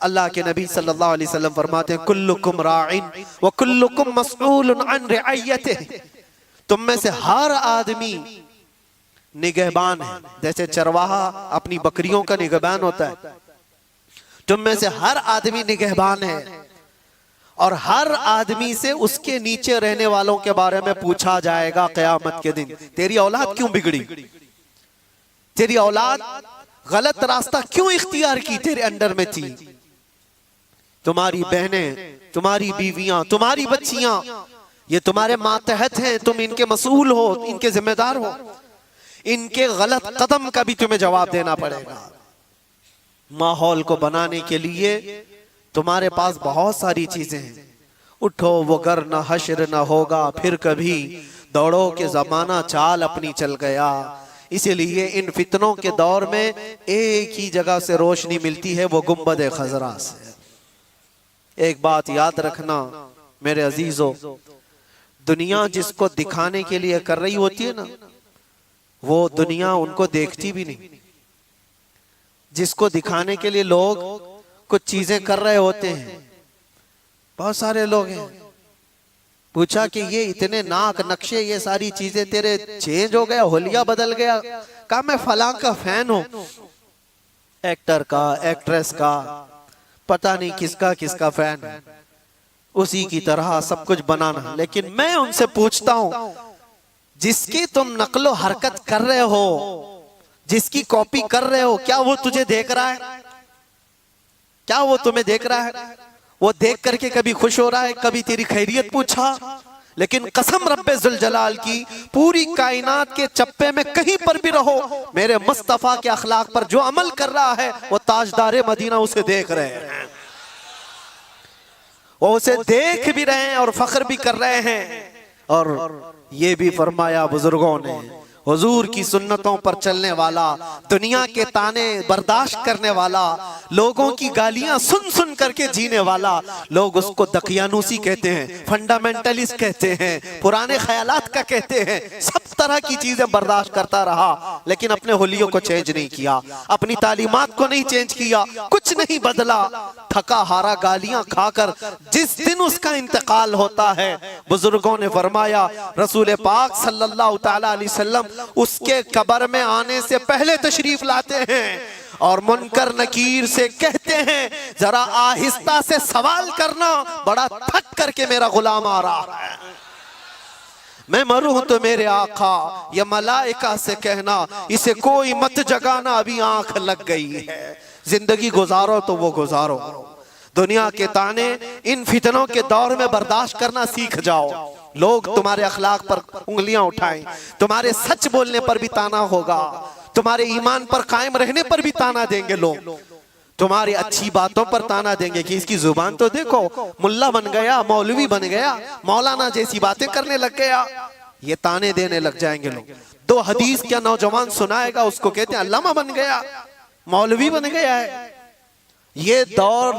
अल्लाह के नबी सल्लल्लाहु अलैहि वसल्लम फरमाते हैं, कुल्लुकुम राइन व कुल्लुकुम मसऊलुन अन रिअयतिहि। तुम में से हर आदमी निगहबान है, जैसे चरवाहा अपनी बकरियों का निगहबान होता है। तुम में से हर आदमी निगहबान है और हर आदमी से उसके नीचे रहने वालों के बारे में पूछा जाएगा क़यामत के दिन। तेरी औलाद क्यों बिगड़ी? तेरी औलाद गलत रास्ता क्यों इख्तियार की? तेरे अंडर में थी। तुम्हारी बहनें, तुम्हारी बीवियां, तुम्हारी बच्चियां, ये तुम्हारे मातहत हैं, तुम इनके मसूल हो, इनके जिम्मेदार हो। इनके गलत कदम का भी तुम्हें जवाब देना पड़ेगा। माहौल को बनाने के लिए तुम्हारे पास बहुत सारी चीजें हैं। उठो वो गर न हश्र न होगा फिर कभी, दौड़ो के जमाना चाल अपनी चल गया। इसीलिए इन फितनों के दौर में एक ही जगह से रोशनी मिलती है, वो गुंबद खजरा से। एक बात याद रखना मेरे अजीजों, दुनिया जिसको दिखाने के लिए कर रही होती है ना, वो दुनिया उनको देखती भी नहीं। जिसको दिखाने के लिए लोग कुछ चीजें कर रहे होते हैं, बहुत सारे लोग हैं, पूछा कि ये इतने नाक नक्शे, ये सारी चीजें तेरे चेंज हो गया, होलिया बदल गया? कहा मैं फलां का फैन हूं, एक्टर का, एक्ट्रेस का, पता नहीं किसका किसका फैन है। उसी की तरह सब कुछ बनाना। लेकिन मैं उनसे पूछता हूं, जिसकी तुम नकलो हरकत कर रहे हो, जिसकी कॉपी कर रहे हो, क्या वो तुझे देख रहा है? क्या वो तुम्हें देख रहा है? वो देख करके कभी खुश हो रहा है? कभी तेरी खैरियत पूछा? लेकिन कसम रब्बे जुल जलाल की, पूरी कायनात के चप्पे में कहीं पर भी रहो, मेरे मुस्तफा के अखलाक पर जो अमल कर रहा है, वो ताजदारे मदीना उसे देख रहे हैं, वो उसे देख भी रहे हैं और फख्र भी कर रहे हैं। और ये भी फरमाया बुजुर्गों ने, हुजूर की सुन्नतों पर चलने वाला, दुनिया के ताने बर्दाश्त करने वाला, लोगों की गालियां सुन सुन करके जीने वाला, लोग उसको दकियानूसी कहते हैं, फंडामेंटलिस्ट कहते हैं, पुराने ख्यालात का कहते हैं, सब तरह की चीजें बर्दाश्त करता रहा, लेकिन अपने हुलियों को चेंज नहीं किया, अपनी तालीमात को नहीं चेंज किया, कुछ नहीं बदला। थका हारा गालियां खाकर जिस दिन उसका इंतकाल होता है, बुजुर्गों ने फरमाया रसूल पाक सल्लल्लाहु तआला अलैहि वसल्लम उसके कब्र में आने से पहले तशरीफ लाते हैं और मुनकर नकीर से कहते हैं जरा आहिस्ता से सवाल करना, बड़ा थक करके मेरा गुलाम आ रहा है, मैं मरूं तो मेरे आका या मलाइका से कहना इसे कोई मत जगाना, अभी आंख लग गई है, जिंदगी गुजारो तो वो गुजारो। दुनिया के ताने इन फितनों के दौर में बर्दाश्त करना सीख जाओ। लोग तुम्हारे अखलाक पर उंगलियां उठाएं, तुम्हारे सच बोलने पर भी ताना होगा, तुम्हारे ईमान पर कायम रहने पर भी ताना देंगे लोग, तुम्हारी अच्छी बातों पर ताना देंगे कि इसकी जुबान तो देखो, मुल्ला बन गया, मौलवी बन गया, मौलाना जैसी बातें करने लग गया, ये ताने देने लग जाएंगे लोग। 2 हदीस क्या नौजवान सुनाएगा, उसको कहते हैं अल्लामा बन गया, मौलवी बन गया है। ये दौर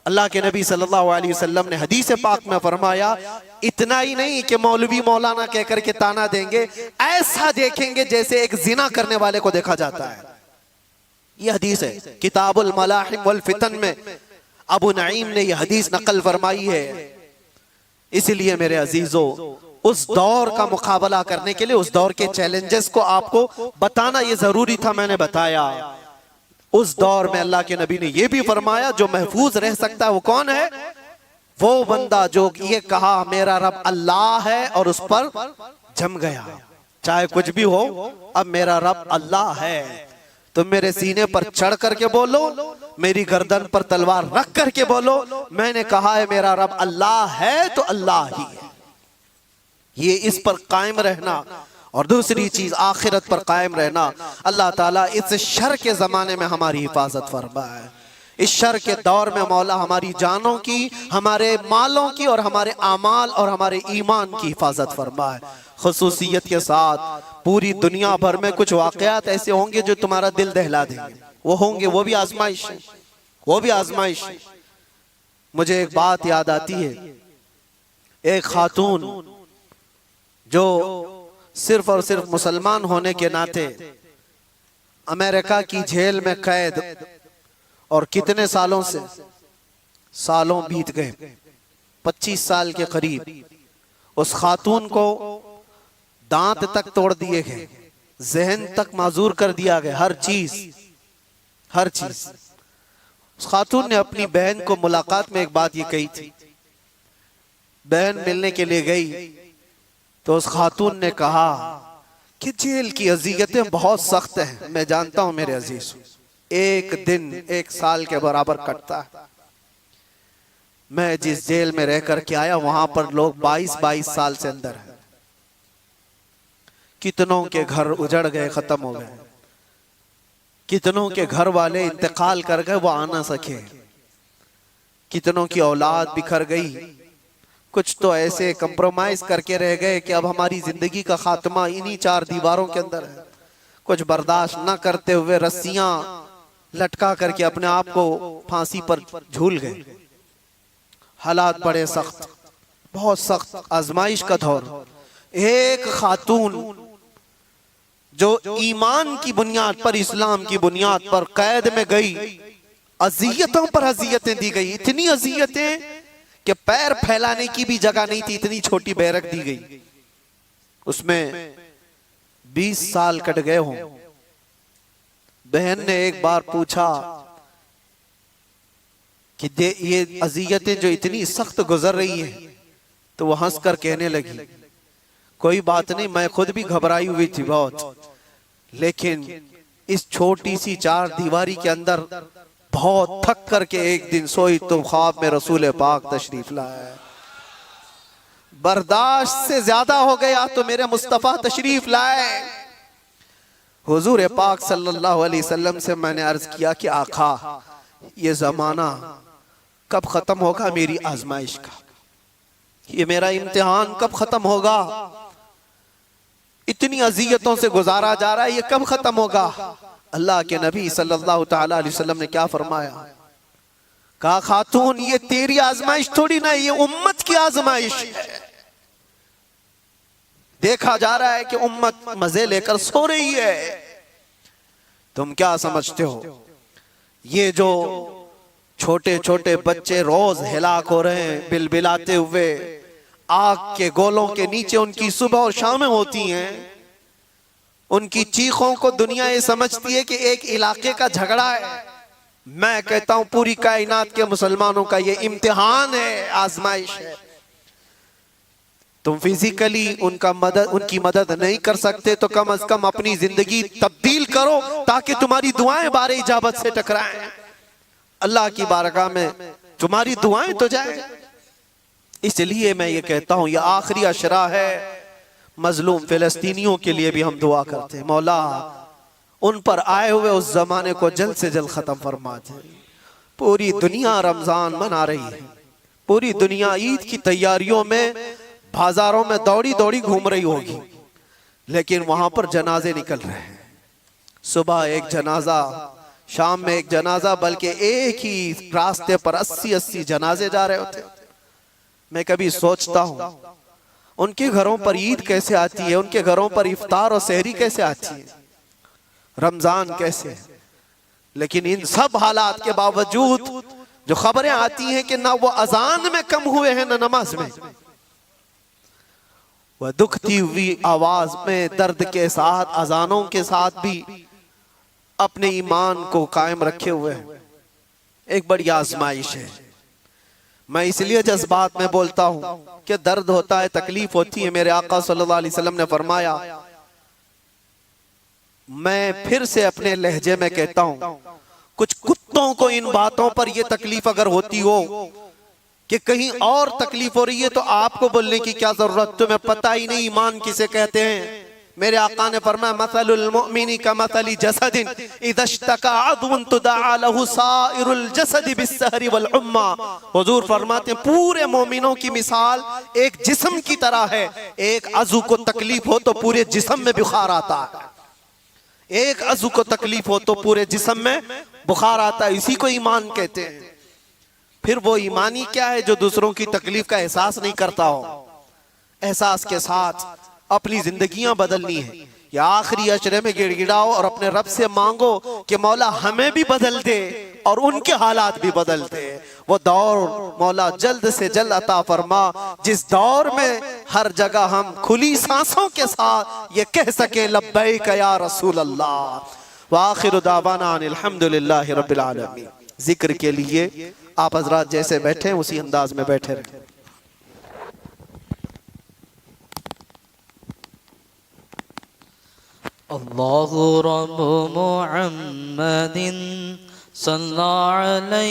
अल्लाह के नबी सल्लल्लाहु अलैहि वसल्लम ने हदीस पाक में फरमाया, इतना ही नहीं कि मौलवी मौलाना कहकर के ताना देंगे, ऐसा देखेंगे जैसे एक जिना करने वाले को देखा जाता है। ये हदीस है किताबुल मलाहिम वल फितन में, अबू नईम ने यह हदीस नकल फरमाई है। इसलिए मेरे अजीजों, उस दौर का मुकाबला करने के लिए, उस दौर के चैलेंजेस को आपको बताना ये जरूरी था, मैंने बताया। उस दौर में अल्लाह के नबी ने यह भी फरमाया जो महफूज रह सकता है वो कौन है? वो बंदा जो ये कहा मेरा रब अल्लाह है और उस पर जम गया, चाहे कुछ भी हो, अब मेरा रब अल्लाह है। तुम मेरे सीने पर चढ़ करके बोलो, मेरी गर्दन पर तलवार रख करके बोलो, मैंने कहा है मेरा रब अल्लाह है तो अल्लाह ही है। ये इस पर कायम रहना, और दूसरी चीज आखिरत पर कायम रहना। अल्लाह ताला इस शर के जमाने में हमारी हिफाजत फरमाए। इस शर के दौर में मौला हमारी जानों की, हमारे मालों की और हमारे आमाल और हमारे ईमान की हिफाजत फरमाए। खुसूसियत के साथ पूरी दुनिया भर में कुछ वाकयात ऐसे होंगे जो तुम्हारा दिल दहला देंगे, वो होंगे, वो भी आजमाइश है, वो भी आजमाइश है। मुझे एक बात याद आती है, एक खातून जो सिर्फ और सिर्फ मुसलमान होने के नाते अमेरिका की जेल में कैद, और कितने सालों से, सालों बीत गए, 25 साल के करीब। उस खातून को दांत तक तोड़ दिए गए, जहन तक माजूर कर दिया गया, हर चीज। उस खातून ने अपनी बहन को मुलाकात में एक बात ये कही थी। बहन मिलने के लिए गई तो उस खातून ने कहा कि जेल की अजियतें बहुत सख्त हैं। मैं जानता हूं मेरे अजीज, एक दिन 1 साल के बराबर कटता है। मैं जिस जेल में रह कर के आया वहां पर लोग 22-22 साल से अंदर हैं। कितनों के घर उजड़ गए, खत्म हो गए, कितनों के घर वाले इंतकाल कर गए, वो आ ना सके, कितनों की औलाद बिखर गई, कुछ तो ऐसे कंप्रोमाइज करके रह गए कि अब हमारी जिंदगी का खात्मा इन्हीं 4 दीवारों के अंदर है। कुछ बर्दाश्त न करते हुए रस्सियां लटका करके अपने आप को फांसी पर झूल गए। हालात बड़े सख्त, बहुत सख्त आजमाइश का दौर। एक खातून जो ईमान की बुनियाद पर, इस्लाम की बुनियाद पर कैद में गई, अजियतों पर अजियतें दी गई, इतनी अजियतें कि पैर फैलाने की भी जगह नहीं थी, इतनी छोटी बैरक दी गई। उसमें 20 साल कट गए हों। बहन ने एक बार पूछा कि ये अजियतें जो इतनी सख्त गुजर रही हैं, तो वो हंस कर कहने लगी, कोई बात नहीं, मैं खुद भी घबराई हुई थी बहुत, लेकिन इस छोटी सी 4 दीवारी के अंदर बहुत थक करके एक दिन सोई तो ख्वाब में रसूल पाक तशरीफ लाए। बर्दाश्त से ज्यादा हो गया तो मेरे मुस्तफा तशरीफ लाए। हुजूर पाक सल्लल्लाहु अलैहि वसल्लम से मैंने अर्ज किया कि आका, ये जमाना कब खत्म होगा मेरी आजमाइश का, ये मेरा इम्तिहान कब खत्म होगा, इतनी अजियतों से गुजारा जा रहा है, ये कब खत्म होगा। अल्लाह के नबी सल्लल्लाहु ताला अलैहि वसल्लम ने क्या फरमाया? कहा खातून, ये तेरी आजमाइश थोड़ी ना, ये उम्मत की आजमाइश है। देखा जा रहा है कि उम्मत मजे लेकर सो रही है। तुम क्या समझते हो ये जो छोटे छोटे बच्चे रोज हिलाक हो रहे हैं बिलबिलाते हुए, आग के गोलों के नीचे उनकी सुबह और शामें होती हैं, उनकी चीखों को दुनिया ये समझती है कि एक इलाके का झगड़ा है। मैं कहता हूं पूरी कायनात के मुसलमानों का ये इम्तिहान है, आजमाइश है। तुम फिजिकली उनकी मदद नहीं कर सकते तो कम से कम अपनी जिंदगी तब्दील करो ताकि तुम्हारी दुआएं बारे इजाबत से टकराएं, अल्लाह की बारगाह में तुम्हारी दुआएं तो जाए। इसलिए मैं ये कहता हूं ये आखिरी अशरा है, मजलूम फिलिस्तीनियों के लिए भी हम दुआ करते हैं, मौला उन पर आए हुए उस जमाने को जल्द से जल्द खत्म फरमा दे। पूरी दुनिया रमजान मना रही है, पूरी दुनिया ईद की तैयारियों में बाजारों में दौड़ी दौड़ी घूम रही होगी, लेकिन वहां पर जनाजे निकल रहे हैं। सुबह एक जनाजा, शाम में एक जनाजा, बल्कि एक ही रास्ते पर 80-80 जनाजे जा रहे होते। मैं कभी सोचता हूं उनके घरों पर ईद कैसे आती है, उनके घरों पर इफ्तार और सहरी कैसे आती है, रमजान कैसे। लेकिन इन सब हालात के बावजूद जो खबरें आती हैं कि ना वो अजान में कम हुए हैं ना नमाज में, वह दुखती हुई आवाज में दर्द के साथ अजानों के साथ भी अपने ईमान को कायम रखे हुए हैं। एक बड़ी आजमाइश है। मैं इसलिए जज्बात में बोलता हूं कि दर्द होता है, तकलीफ होती है। मेरे आका सल्लल्लाहु अलैहि वसल्लम ने फरमाया, मैं फिर से अपने लहजे में कहता हूं, कुछ कुत्तों को इन बातों पर यह तकलीफ अगर होती हो कि कहीं और तकलीफ हो रही है तो आपको बोलने की क्या जरूरत, तुम्हें पता ही नहीं ईमान किसे कहते हैं। मेरे आका ने फरमाया, मसलुल मुमिनी का मसली जसदिन इदश्तका अदुन तुदआ लहु साइरुल जसदि बिस्सहरी वल उम्मा। हुजूर फरमाते हैं पूरे मोमिनों की मिसाल एक जिस्म की तरह है। एक अज़ू को तकलीफ हो तो पूरे जिस्म में बुखार आता है, एक अज़ू को तकलीफ हो तो पूरे जिस्म में बुखार आता है। इसी को ईमान कहते हैं। फिर वो ईमानी क्या है जो दूसरों की तकलीफ का एहसास नहीं करता हो। एहसास के साथ अपनी जिंदगियां बदलनी है। या आखिरी अशरे में गिड़गिड़ाओ और अपने रब से मांगो कि मौला हमें भी बदल दे और उनके हालात भी बदल दे। वो दौर मौला जल्द से जल्द अता फरमा जिस दौर में हर जगह हम खुली सांसों के साथ ये कह सके लब्बैक या रसूल अल्लाह व आखिरु दावाना अनिल हम्दुलिल्लाहि रब्बिल आलमीन। जिक्र के लिए आप हजरात जैसे बैठे हैं उसी अंदाज में बैठे रहे। अल्लाहु रब्बु मुहम्मदिन सल्लल्लाहु अलैहि